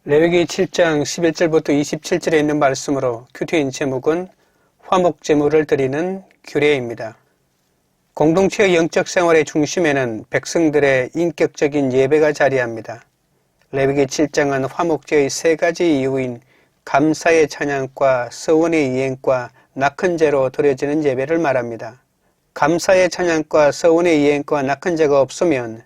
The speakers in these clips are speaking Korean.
레위기 7장 11절부터 27절에 있는 말씀으로 큐티인 제목은 화목제물을 드리는 규례입니다. 공동체의 영적 생활의 중심에는 백성들의 인격적인 예배가 자리합니다. 레위기 7장은 화목제의 세 가지 이유인 감사의 찬양과 서원의 이행과 낙헌제로 드려지는 예배를 말합니다. 감사의 찬양과 서원의 이행과 낙헌제가 없으면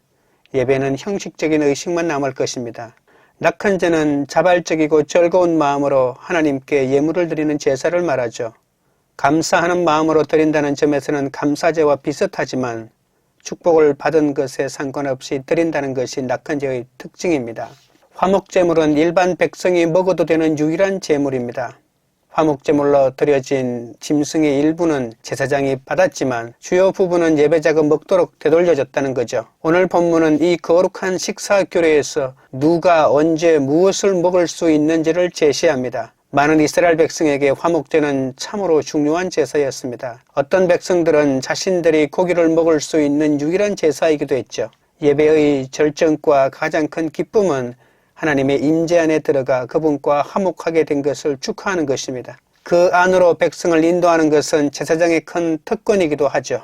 예배는 형식적인 의식만 남을 것입니다. 낙헌제는 자발적이고 즐거운 마음으로 하나님께 예물을 드리는 제사를 말하죠. 감사하는 마음으로 드린다는 점에서는 감사제와 비슷하지만 축복을 받은 것에 상관없이 드린다는 것이 낙헌제의 특징입니다. 화목제물은 일반 백성이 먹어도 되는 유일한 제물입니다. 화목제물로 드려진 짐승의 일부는 제사장이 받았지만 주요 부분은 예배자가 먹도록 되돌려졌다는 거죠. 오늘 본문은 이 거룩한 식사 규례에서 누가 언제 무엇을 먹을 수 있는지를 제시합니다. 많은 이스라엘 백성에게 화목제는 참으로 중요한 제사였습니다. 어떤 백성들은 자신들이 고기를 먹을 수 있는 유일한 제사이기도 했죠. 예배의 절정과 가장 큰 기쁨은 하나님의 임재 안에 들어가 그분과 화목하게 된 것을 축하하는 것입니다. 그 안으로 백성을 인도하는 것은 제사장의 큰 특권이기도 하죠.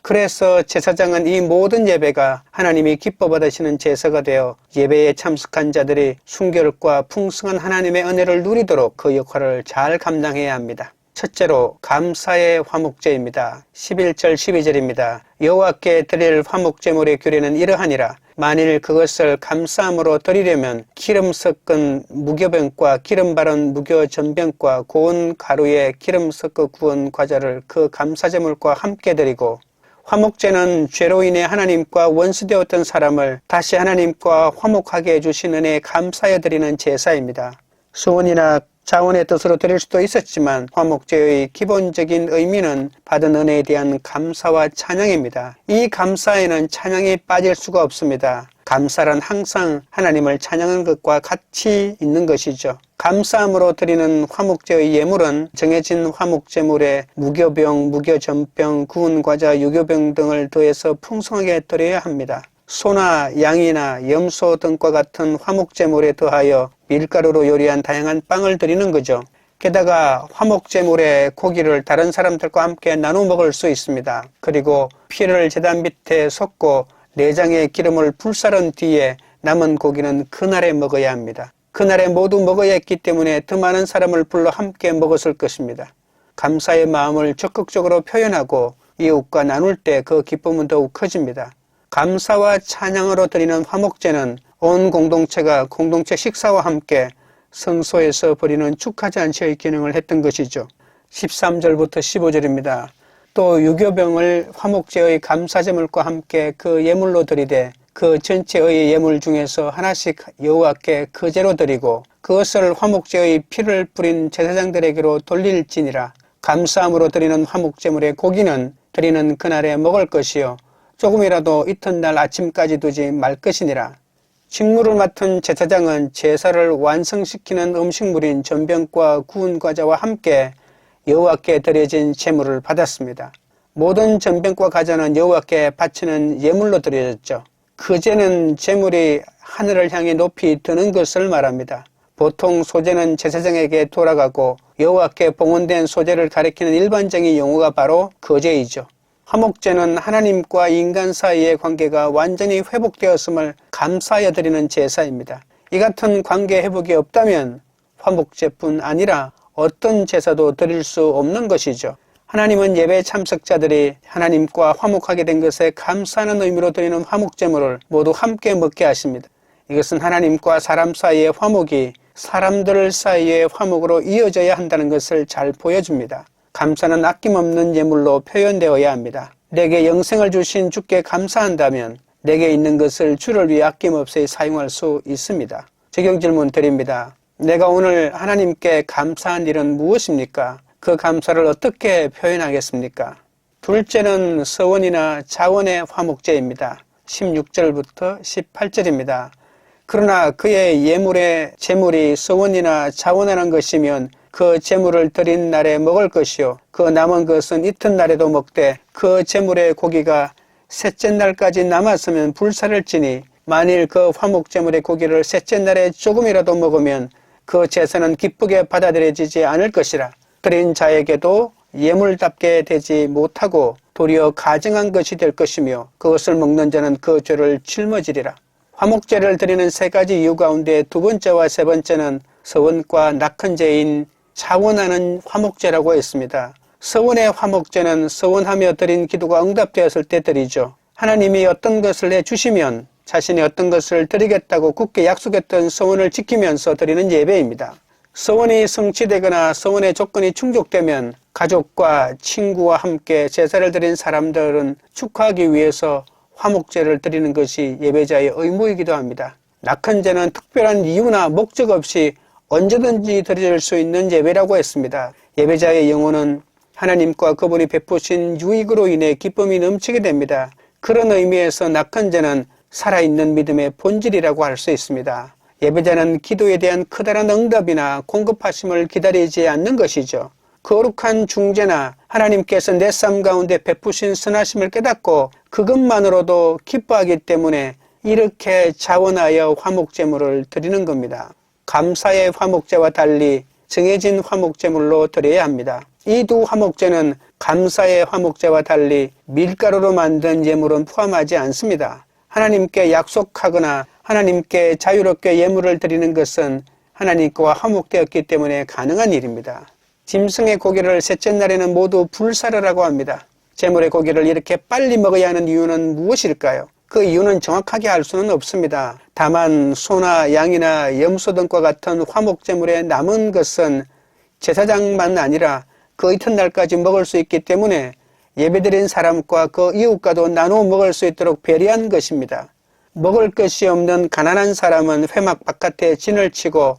그래서 제사장은 이 모든 예배가 하나님이 기뻐 받으시는 제사가 되어 예배에 참석한 자들이 순결과 풍성한 하나님의 은혜를 누리도록 그 역할을 잘 감당해야 합니다. 첫째로 감사의 화목제입니다. 11절 12절입니다. 여호와께 드릴 화목제물의 규례는 이러하니라. 만일 그것을 감사함으로 드리려면 기름 섞은 무교병과 기름 바른 무교전병과 고운 가루에 기름 섞어 구운 과자를 그 감사제물과 함께 드리고, 화목제는 죄로 인해 하나님과 원수되었던 사람을 다시 하나님과 화목하게 해주신 은혜에 감사해 드리는 제사입니다. 소원이나 자원의 뜻으로 드릴 수도 있었지만 화목제의 기본적인 의미는 받은 은혜에 대한 감사와 찬양입니다. 이 감사에는 찬양이 빠질 수가 없습니다. 감사란 항상 하나님을 찬양하는 것과 같이 있는 것이죠. 감사함으로 드리는 화목제의 예물은 정해진 화목제물에 무교병, 무교전병, 구운 과자, 유교병 등을 더해서 풍성하게 드려야 합니다. 소나 양이나 염소 등과 같은 화목제물에 더하여 밀가루로 요리한 다양한 빵을 드리는 거죠. 게다가 화목제물의 고기를 다른 사람들과 함께 나눠 먹을 수 있습니다. 그리고 피를 제단 밑에 섞고 내장의 기름을 불사른 뒤에 남은 고기는 그날에 먹어야 합니다. 그날에 모두 먹어야 했기 때문에 더 많은 사람을 불러 함께 먹었을 것입니다. 감사의 마음을 적극적으로 표현하고 이웃과 나눌 때 그 기쁨은 더욱 커집니다. 감사와 찬양으로 드리는 화목제는 온 공동체가 공동체 식사와 함께 성소에서 벌이는 축하잔치의 기능을 했던 것이죠. 13절부터 15절입니다. 또 유교병을 화목제의 감사제물과 함께 그 예물로 드리되 그 전체의 예물 중에서 하나씩 여호와께 거제로 드리고 그것을 화목제의 피를 뿌린 제사장들에게로 돌릴지니라. 감사함으로 드리는 화목제물의 고기는 드리는 그날에 먹을 것이요 조금이라도 이튿날 아침까지 두지 말 것이니라. 직무를 맡은 제사장은 제사를 완성시키는 음식물인 전병과 구운 과자와 함께 여호와께 드려진 제물을 받았습니다. 모든 전병과 과자는 여호와께 바치는 예물로 드려졌죠. 거제는 제물이 하늘을 향해 높이 드는 것을 말합니다. 보통 소제는 제사장에게 돌아가고 여호와께 봉헌된 소제를 가리키는 일반적인 용어가 바로 거제이죠. 화목제는 하나님과 인간 사이의 관계가 완전히 회복되었음을 감사하여 드리는 제사입니다. 이 같은 관계 회복이 없다면 화목제뿐 아니라 어떤 제사도 드릴 수 없는 것이죠. 하나님은 예배 참석자들이 하나님과 화목하게 된 것에 감사하는 의미로 드리는 화목제물을 모두 함께 먹게 하십니다. 이것은 하나님과 사람 사이의 화목이 사람들 사이의 화목으로 이어져야 한다는 것을 잘 보여줍니다. 감사는 아낌없는 예물로 표현되어야 합니다. 내게 영생을 주신 주께 감사한다면 내게 있는 것을 주를 위해 아낌없이 사용할 수 있습니다. 적용 질문 드립니다. 내가 오늘 하나님께 감사한 일은 무엇입니까? 그 감사를 어떻게 표현하겠습니까? 둘째는 서원이나 자원의 화목제입니다. 16절부터 18절입니다. 그러나 그의 예물의 제물이 서원이나 자원하는 것이면 그 제물을 드린 날에 먹을 것이요 그 남은 것은 이튿날에도 먹되 그 제물의 고기가 셋째 날까지 남았으면 불사를 지니 만일 그 화목제물의 고기를 셋째 날에 조금이라도 먹으면 그 제사는 기쁘게 받아들여지지 않을 것이라. 드린 자에게도 예물답게 되지 못하고 도리어 가증한 것이 될 것이며 그것을 먹는 자는 그 죄를 짊어지리라. 화목제를 드리는 세 가지 이유 가운데 두 번째와 세 번째는 서원과 낙헌제인 차원하는 화목제라고 했습니다. 서원의 화목제는 서원하며 드린 기도가 응답되었을 때 드리죠. 하나님이 어떤 것을 해주시면 자신이 어떤 것을 드리겠다고 굳게 약속했던 서원을 지키면서 드리는 예배입니다. 서원이 성취되거나 서원의 조건이 충족되면 가족과 친구와 함께 제사를 드린 사람들은 축하하기 위해서 화목제를 드리는 것이 예배자의 의무이기도 합니다. 낙헌제는 특별한 이유나 목적 없이 언제든지 드릴 수 있는 예배라고 했습니다. 예배자의 영혼은 하나님과 그분이 베푸신 유익으로 인해 기쁨이 넘치게 됩니다. 그런 의미에서 낙헌제는 살아있는 믿음의 본질이라고 할 수 있습니다. 예배자는 기도에 대한 커다란 응답이나 공급하심을 기다리지 않는 것이죠. 거룩한 중재나 하나님께서 내 삶 가운데 베푸신 선하심을 깨닫고 그것만으로도 기뻐하기 때문에 이렇게 자원하여 화목제물을 드리는 겁니다. 감사의 화목제와 달리 정해진 화목제물로 드려야 합니다. 이 두 화목제는 감사의 화목제와 달리 밀가루로 만든 예물은 포함하지 않습니다. 하나님께 약속하거나 하나님께 자유롭게 예물을 드리는 것은 하나님과 화목되었기 때문에 가능한 일입니다. 짐승의 고기를 셋째 날에는 모두 불사르라고 합니다. 제물의 고기를 이렇게 빨리 먹어야 하는 이유는 무엇일까요? 그 이유는 정확하게 알 수는 없습니다. 다만 소나 양이나 염소 등과 같은 화목제물에 남은 것은 제사장만 아니라 그 이튿날까지 먹을 수 있기 때문에 예배드린 사람과 그 이웃과도 나누어 먹을 수 있도록 배려한 것입니다. 먹을 것이 없는 가난한 사람은 회막 바깥에 진을 치고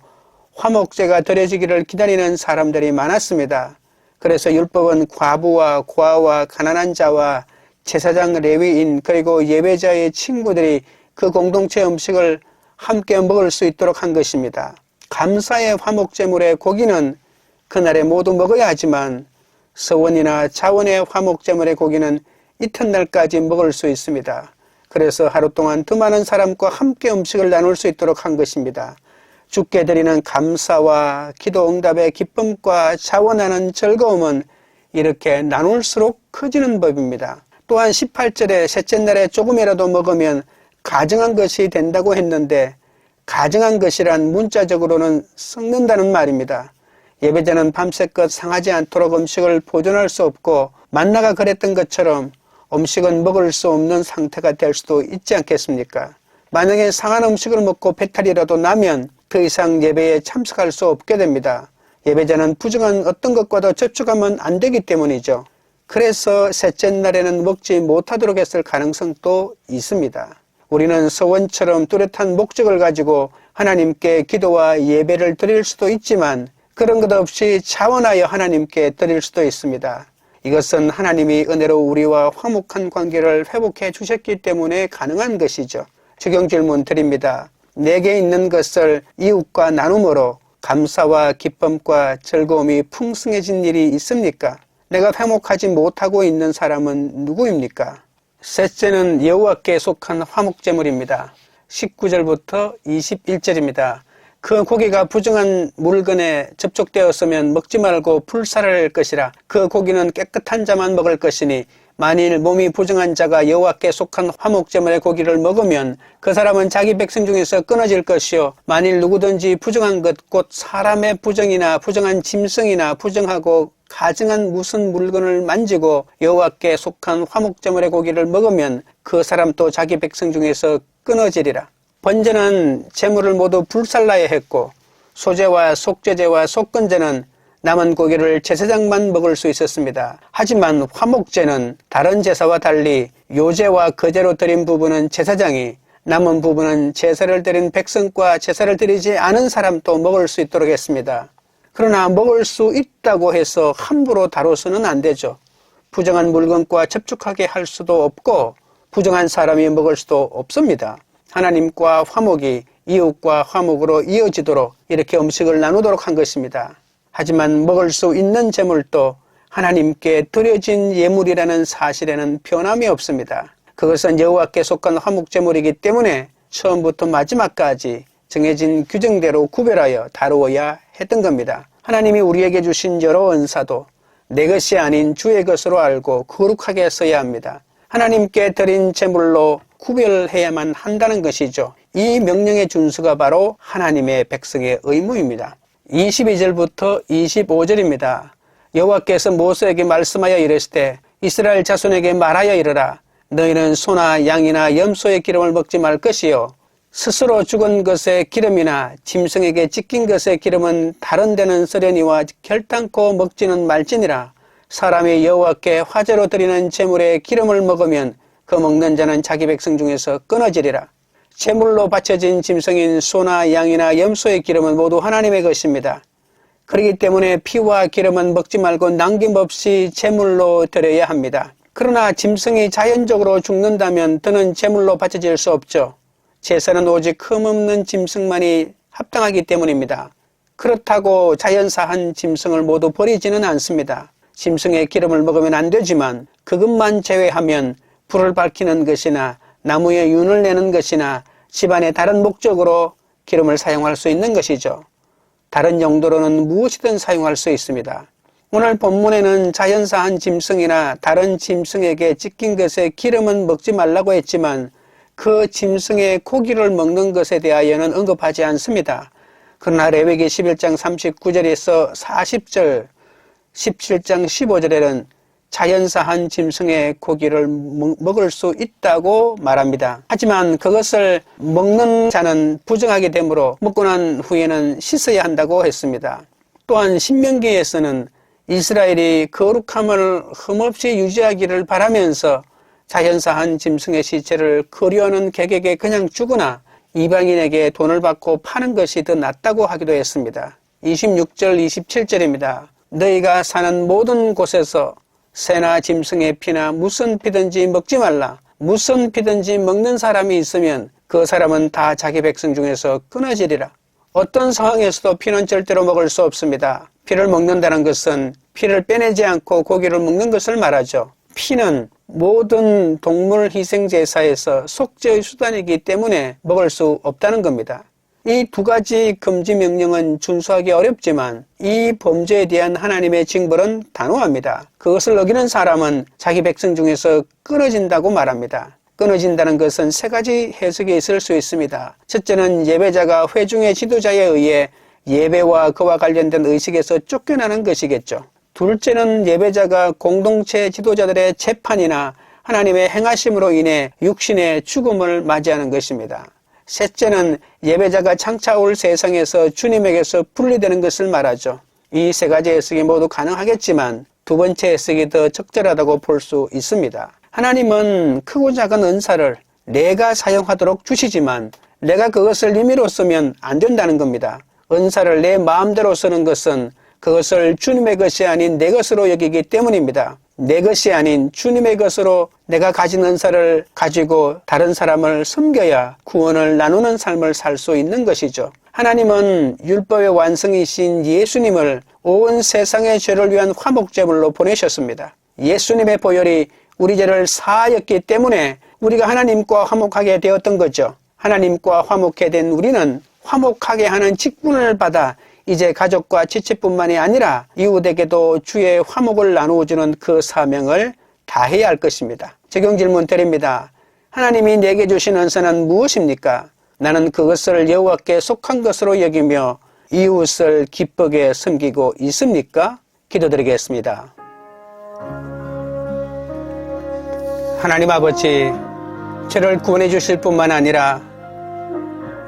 화목제가 드려지기를 기다리는 사람들이 많았습니다. 그래서 율법은 과부와 고아와 가난한 자와 제사장 레위인 그리고 예배자의 친구들이 그 공동체 음식을 함께 먹을 수 있도록 한 것입니다. 감사의 화목제물의 고기는 그날에 모두 먹어야 하지만 서원이나 자원의 화목제물의 고기는 이튿날까지 먹을 수 있습니다. 그래서 하루 동안 더 많은 사람과 함께 음식을 나눌 수 있도록 한 것입니다. 주께 드리는 감사와 기도 응답의 기쁨과 자원하는 즐거움은 이렇게 나눌수록 커지는 법입니다. 또한 18절에 셋째 날에 조금이라도 먹으면 가증한 것이 된다고 했는데 가증한 것이란 문자적으로는 썩는다는 말입니다. 예배자는 밤새껏 상하지 않도록 음식을 보존할 수 없고 만나가 그랬던 것처럼 음식은 먹을 수 없는 상태가 될 수도 있지 않겠습니까? 만약에 상한 음식을 먹고 배탈이라도 나면 더 이상 예배에 참석할 수 없게 됩니다. 예배자는 부정한 어떤 것과도 접촉하면 안 되기 때문이죠. 그래서 셋째 날에는 먹지 못하도록 했을 가능성도 있습니다. 우리는 서원처럼 뚜렷한 목적을 가지고 하나님께 기도와 예배를 드릴 수도 있지만 그런 것 없이 자원하여 하나님께 드릴 수도 있습니다. 이것은 하나님이 은혜로 우리와 화목한 관계를 회복해 주셨기 때문에 가능한 것이죠. 적용 질문 드립니다. 내게 있는 것을 이웃과 나눔으로 감사와 기쁨과 즐거움이 풍성해진 일이 있습니까? 내가 회복하지 못하고 있는 사람은 누구입니까? 셋째는 여호와께 속한 화목제물입니다. 19절부터 21절입니다. 그 고기가 부정한 물건에 접촉되었으면 먹지 말고 불사를 것이라. 그 고기는 깨끗한 자만 먹을 것이니 만일 몸이 부정한 자가 여호와께 속한 화목제물의 고기를 먹으면 그 사람은 자기 백성 중에서 끊어질 것이요 만일 누구든지 부정한 것 곧 사람의 부정이나 부정한 짐승이나 부정하고 가증한 무슨 물건을 만지고 여호와께 속한 화목제물의 고기를 먹으면 그 사람도 자기 백성 중에서 끊어지리라. 번제는 제물을 모두 불살라야 했고 소제와 속죄제와 속건제는 남은 고기를 제사장만 먹을 수 있었습니다. 하지만 화목제는 다른 제사와 달리 요제와 거제로 드린 부분은 제사장이 남은 부분은 제사를 드린 백성과 제사를 드리지 않은 사람도 먹을 수 있도록 했습니다. 그러나 먹을 수 있다고 해서 함부로 다뤄서는 안 되죠. 부정한 물건과 접촉하게 할 수도 없고 부정한 사람이 먹을 수도 없습니다. 하나님과 화목이 이웃과 화목으로 이어지도록 이렇게 음식을 나누도록 한 것입니다. 하지만 먹을 수 있는 제물도 하나님께 드려진 예물이라는 사실에는 변함이 없습니다. 그것은 여호와께 속한 화목제물이기 때문에 처음부터 마지막까지 정해진 규정대로 구별하여 다루어야 했던 겁니다. 하나님이 우리에게 주신 여러 은사도 내 것이 아닌 주의 것으로 알고 거룩하게 써야 합니다. 하나님께 드린 제물로 구별해야만 한다는 것이죠. 이 명령의 준수가 바로 하나님의 백성의 의무입니다. 22절부터 25절입니다. 여호와께서 모세에게 말씀하여 이르시되 이스라엘 자손에게 말하여 이르라. 너희는 소나 양이나 염소의 기름을 먹지 말 것이요 스스로 죽은 것의 기름이나 짐승에게 찢긴 것의 기름은 다른 데는 쓰려니와 결단코 먹지는 말지니라. 사람이 여호와께 화제로 드리는 제물의 기름을 먹으면 그 먹는 자는 자기 백성 중에서 끊어지리라. 제물로 바쳐진 짐승인 소나 양이나 염소의 기름은 모두 하나님의 것입니다. 그렇기 때문에 피와 기름은 먹지 말고 남김없이 제물로 드려야 합니다. 그러나 짐승이 자연적으로 죽는다면 더는 제물로 바쳐질 수 없죠. 제사는 오직 흠없는 짐승만이 합당하기 때문입니다. 그렇다고 자연사한 짐승을 모두 버리지는 않습니다. 짐승의 기름을 먹으면 안 되지만 그것만 제외하면 불을 밝히는 것이나 나무에 윤을 내는 것이나 집안의 다른 목적으로 기름을 사용할 수 있는 것이죠. 다른 용도로는 무엇이든 사용할 수 있습니다. 오늘 본문에는 자연사한 짐승이나 다른 짐승에게 찢긴 것에 기름은 먹지 말라고 했지만 그 짐승의 고기를 먹는 것에 대하여는 언급하지 않습니다. 그러나 레위기 11장 39절에서 40절, 17장 15절에는 자연사한 짐승의 고기를 먹을 수 있다고 말합니다. 하지만 그것을 먹는 자는 부정하게 되므로 먹고 난 후에는 씻어야 한다고 했습니다. 또한 신명기에서는 이스라엘이 거룩함을 흠없이 유지하기를 바라면서 자연사한 짐승의 시체를 거류하는 객에게 그냥 주거나 이방인에게 돈을 받고 파는 것이 더 낫다고 하기도 했습니다. 26절 27절입니다. 너희가 사는 모든 곳에서 새나 짐승의 피나 무슨 피든지 먹지 말라. 무슨 피든지 먹는 사람이 있으면 그 사람은 다 자기 백성 중에서 끊어지리라. 어떤 상황에서도 피는 절대로 먹을 수 없습니다. 피를 먹는다는 것은 피를 빼내지 않고 고기를 먹는 것을 말하죠. 피는 모든 동물 희생제사에서 속죄의 수단이기 때문에 먹을 수 없다는 겁니다. 이 두 가지 금지 명령은 준수하기 어렵지만 이 범죄에 대한 하나님의 징벌은 단호합니다. 그것을 어기는 사람은 자기 백성 중에서 끊어진다고 말합니다. 끊어진다는 것은 세 가지 해석이 있을 수 있습니다. 첫째는 예배자가 회중의 지도자에 의해 예배와 그와 관련된 의식에서 쫓겨나는 것이겠죠. 둘째는 예배자가 공동체 지도자들의 재판이나 하나님의 행하심으로 인해 육신의 죽음을 맞이하는 것입니다. 셋째는 예배자가 장차 올 세상에서 주님에게서 분리되는 것을 말하죠. 이 세 가지 해석이 모두 가능하겠지만 두 번째 해석이 더 적절하다고 볼 수 있습니다. 하나님은 크고 작은 은사를 내가 사용하도록 주시지만 내가 그것을 임의로 쓰면 안 된다는 겁니다. 은사를 내 마음대로 쓰는 것은 그것을 주님의 것이 아닌 내 것으로 여기기 때문입니다. 내 것이 아닌 주님의 것으로 내가 가진 은사를 가지고 다른 사람을 섬겨야 구원을 나누는 삶을 살 수 있는 것이죠. 하나님은 율법의 완성이신 예수님을 온 세상의 죄를 위한 화목제물로 보내셨습니다. 예수님의 보혈이 우리 죄를 사하였기 때문에 우리가 하나님과 화목하게 되었던 거죠. 하나님과 화목해 된 우리는 화목하게 하는 직분을 받아 이제 가족과 지체뿐만이 아니라 이웃에게도 주의 화목을 나누어주는 그 사명을 다해야 할 것입니다. 적용 질문 드립니다. 하나님이 내게 주신 은사는 무엇입니까? 나는 그것을 여호와께 속한 것으로 여기며 이웃을 기쁘게 섬기고 있습니까? 기도드리겠습니다. 하나님 아버지, 저를 구원해 주실 뿐만 아니라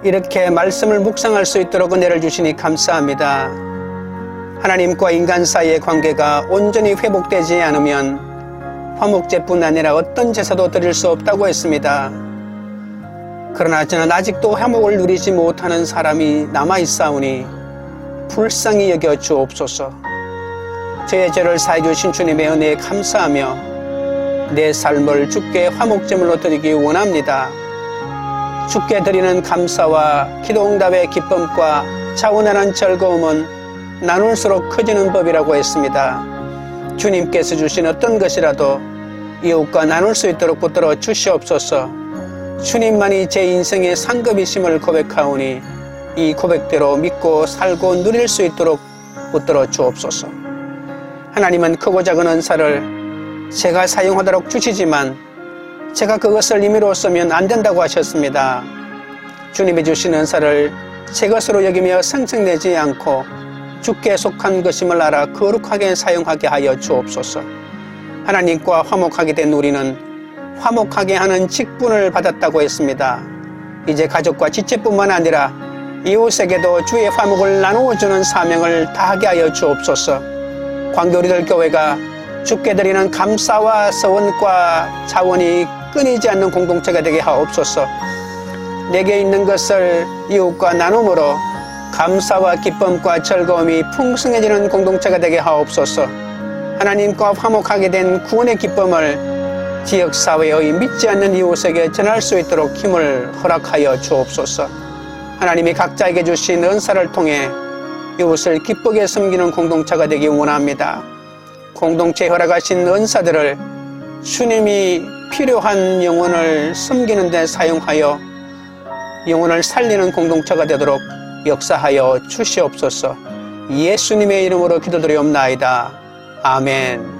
이렇게 말씀을 묵상할 수 있도록 은혜를 주시니 감사합니다. 하나님과 인간 사이의 관계가 온전히 회복되지 않으면 화목제뿐 아니라 어떤 제사도 드릴 수 없다고 했습니다. 그러나 저는 아직도 화목을 누리지 못하는 사람이 남아있사오니 불쌍히 여겨 주옵소서. 저의 죄를 사해 주신 주님의 은혜에 감사하며 내 삶을 주께 화목제물로 드리기 원합니다. 주께 드리는 감사와 기도응답의 기쁨과 차분한 즐거움은 나눌수록 커지는 법이라고 했습니다. 주님께서 주신 어떤 것이라도 이웃과 나눌 수 있도록 붙들어 주시옵소서. 주님만이 제 인생의 상급이심을 고백하오니 이 고백대로 믿고 살고 누릴 수 있도록 붙들어 주옵소서. 하나님은 크고 작은 은사를 제가 사용하도록 주시지만 제가 그것을 임의로 쓰면 안 된다고 하셨습니다. 주님이 주신 은사를 제 것으로 여기며 생색내지 않고 주께 속한 것임을 알아 거룩하게 사용하게 하여 주옵소서. 하나님과 화목하게 된 우리는 화목하게 하는 직분을 받았다고 했습니다. 이제 가족과 지체뿐만 아니라 이웃에게도 주의 화목을 나누어주는 사명을 다하게 하여 주옵소서. 광교리들 교회가 주께 드리는 감사와 서원과 자원이 끊이지 않는 공동체가 되게 하옵소서. 내게 있는 것을 이웃과 나눔으로 감사와 기쁨과 즐거움이 풍성해지는 공동체가 되게 하옵소서. 하나님과 화목하게 된 구원의 기쁨을 지역사회의 믿지 않는 이웃에게 전할 수 있도록 힘을 허락하여 주옵소서. 하나님이 각자에게 주신 은사를 통해 이웃을 기쁘게 섬기는 공동체가 되기 원합니다. 공동체에 허락하신 은사들을 주님이 필요한 영혼을 섬기는 데 사용하여 영혼을 살리는 공동체가 되도록 역사하여 주시옵소서. 예수님의 이름으로 기도드리옵나이다. 아멘.